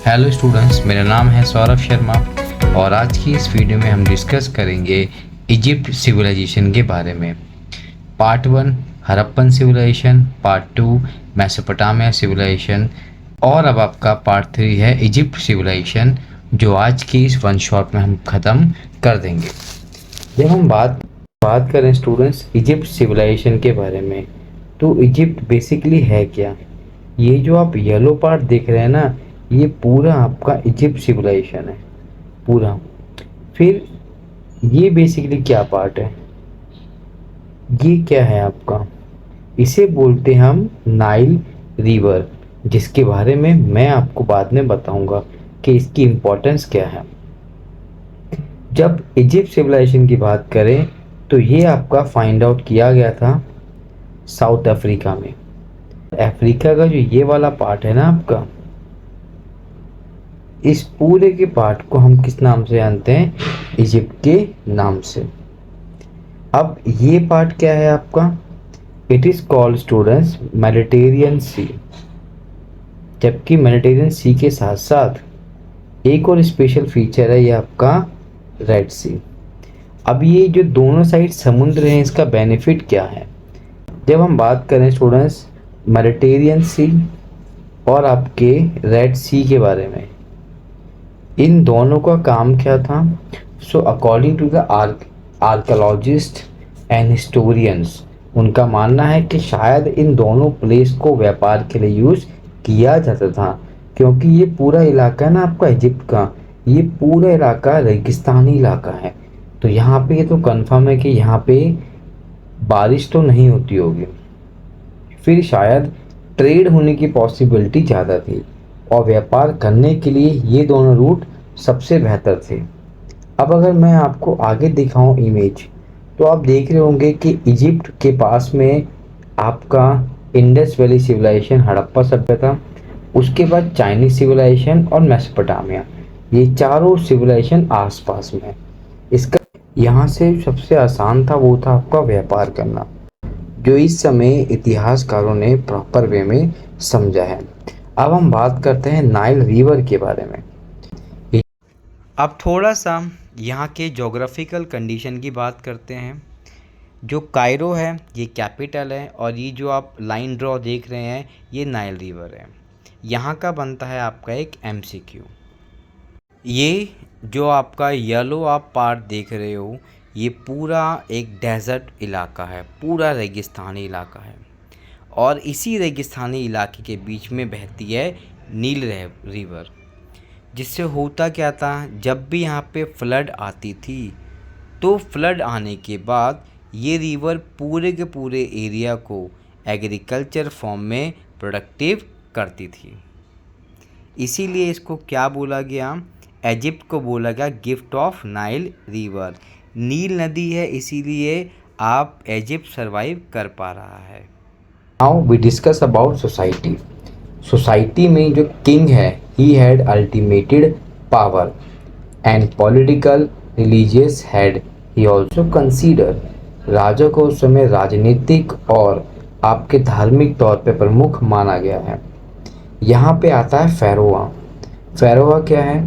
Hello students, मेरा नाम है सौरभ शर्मा और आज की इस वीडियो में हम डिस्कस करेंगे इजिप्ट सिविलाइजेशन के बारे में। Part 1 Harappan civilisation, part 2 Mesopotamia civilisation और अब आपका पार्ट 3 है इजिप्ट सिविलाइजेशन, जो आज की इस वन शॉट में हम ख़त्म कर देंगे। जब हम बात करें स्टूडेंट्स इजिप्ट सिविलाइजेशन के बारे में, तो इजिप्ट बेसिकली है क्या? ये जो आप येलो पार्ट देख रहे हैं ना, ये पूरा आपका इजिप्ट सिविलाइजेशन है पूरा। फिर ये बेसिकली क्या पार्ट है, ये क्या है आपका, इसे बोलते हैं हम नाइल रिवर, जिसके बारे में मैं आपको बाद में बताऊंगा कि इसकी इम्पोर्टेंस क्या है। जब इजिप्ट सिविलाइजेशन की बात करें तो ये आपका फाइंड आउट किया गया था साउथ अफ्रीका में। अफ्रीका का जो ये वाला पार्ट है ना आपका, इस पूरे के पार्ट को हम किस नाम से जानते हैं? इजिप्ट के नाम से। अब ये पार्ट क्या है आपका? It is called students Mediterranean sea. जबकि मेडिटेरियन सी के साथ साथ एक और स्पेशल फीचर है ये आपका रेड सी। अब ये जो दोनों साइड समुद्र हैं, इसका बेनिफिट क्या है? जब हम बात करें स्टूडेंट्स मेडिटेरियन सी और आपके रेड सी के बारे में, इन दोनों का काम क्या था? So according to the archaeologist and historians, उनका मानना है कि शायद इन दोनों प्लेस को व्यापार के लिए यूज़ किया जाता था, क्योंकि ये पूरा इलाका है ना आपका इजिप्ट का, ये पूरा इलाका रेगिस्तानी इलाका है। तो यहाँ पे ये तो कंफर्म है कि यहाँ पे बारिश तो नहीं होती होगी, फिर शायद ट्रेड होने की पॉसिबिलिटी ज़्यादा थी और व्यापार करने के लिए ये दोनों रूट सबसे बेहतर थे। अब अगर मैं आपको आगे दिखाऊं इमेज, तो आप देख रहे होंगे कि इजिप्ट के पास में आपका इंडस वैली सिविलाइजेशन, हड़प्पा सभ्यता, उसके बाद चाइनीज सिविलाइजेशन और मेसोपोटामिया, ये चारों सिविलाइजेशन आसपास में। इसका यहाँ से सबसे आसान था वो था आपका व्यापार करना, जो इस समय इतिहासकारों ने प्रॉपर वे में समझा है। अब हम बात करते हैं नाइल रिवर के बारे में। अब थोड़ा सा यहाँ के जोग्राफिकल कंडीशन की बात करते हैं। जो कायरो है ये कैपिटल है और ये जो आप लाइन ड्रॉ देख रहे हैं ये नाइल रिवर है। यहाँ का बनता है आपका एक एमसीक्यू। ये जो आपका येलो आप पार्ट देख रहे हो, ये पूरा एक डेजर्ट इलाका है, पूरा रेगिस्तानी इलाका है और इसी रेगिस्तानी इलाके के बीच में बहती है नील रिवर। जिससे होता क्या था, जब भी यहाँ पे फ्लड आती थी तो फ्लड आने के बाद ये रिवर पूरे के पूरे एरिया को एग्रीकल्चर फॉर्म में प्रोडक्टिव करती थी। इसीलिए इसको क्या बोला गया? इजिप्ट को बोला गया गिफ्ट ऑफ नाइल रिवर। नील नदी है, इसीलिए आप इजिप्ट सरवाइव कर पा रहा है। Now we discuss about society. Society में जो किंग है, he had ultimated power and political religious had he also consider. राजा को उस समय राजनीतिक और आपके धार्मिक तौर पे प्रमुख माना गया है। यहाँ पे आता है फेरोआ। फेरोआ क्या है?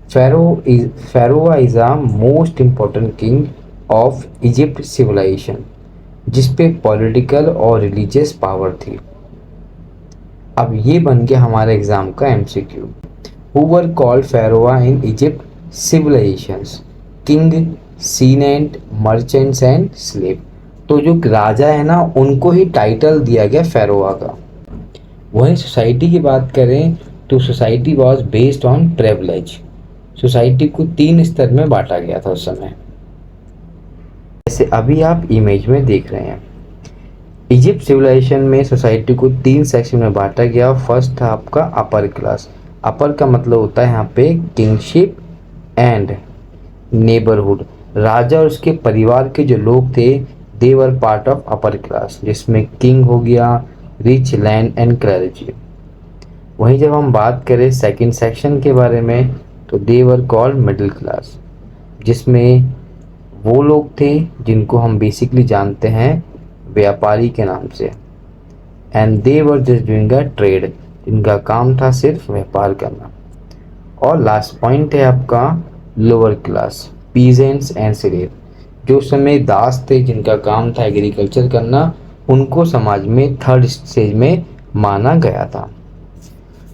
Pharaoh is a most important king of Egypt civilisation, जिसपे पॉलिटिकल और रिलीजियस पावर थी। अब ये बन गया हमारे एग्जाम का MCQ. Who were called pharaoh in Egypt civilisations? King, senate, merchants and slave. तो जो राजा है ना, उनको ही टाइटल दिया गया फेरोआ का। वहीं सोसाइटी की बात करें तो society was based on privilege. Society को 3 स्तर में बांटा गया था उस समय, जैसे अभी आप इमेज में देख रहे हैं। इजिप्ट सिविलाइजेशन में सोसाइटी को 3 सेक्शन में बांटा गया। फर्स्ट था आपका अपर क्लास। अपर का मतलब होता है यहाँ पे किंगशिप एंड नेबरहुड। राजा और उसके परिवार के जो लोग थे, they were part of upper class, जिसमें किंग हो गया, रिच लैंड एंड क्लर्जी। वहीं जब हम बात करें सेकंड सेक्शन के बारे में, तो दे वर कॉल्ड मिडिल क्लास, जिसमें वो लोग थे जिनको हम बेसिकली जानते हैं व्यापारी के नाम से। And they were just doing a trade, जिनका काम था सिर्फ व्यापार करना। और लास्ट पॉइंट है आपका lower class, peasants and slave, जो उस समय दास थे जिनका काम था एग्रीकल्चर करना, उनको समाज में थर्ड स्टेज में माना गया था।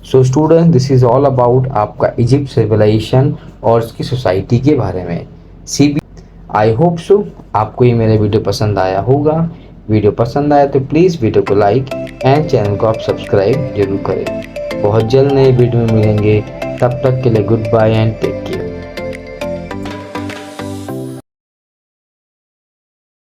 So student, this is all about आपका इजिप्ट सिविलाइजेशन और उसकी सोसाइटी के बारे में। सीबी आई होप सो आपको ये मेरा वीडियो पसंद आया होगा। वीडियो पसंद आया तो प्लीज़ वीडियो को लाइक एंड चैनल को आप सब्सक्राइब जरूर करें। बहुत जल्द नए वीडियो में मिलेंगे, तब तक के लिए good bye and take care.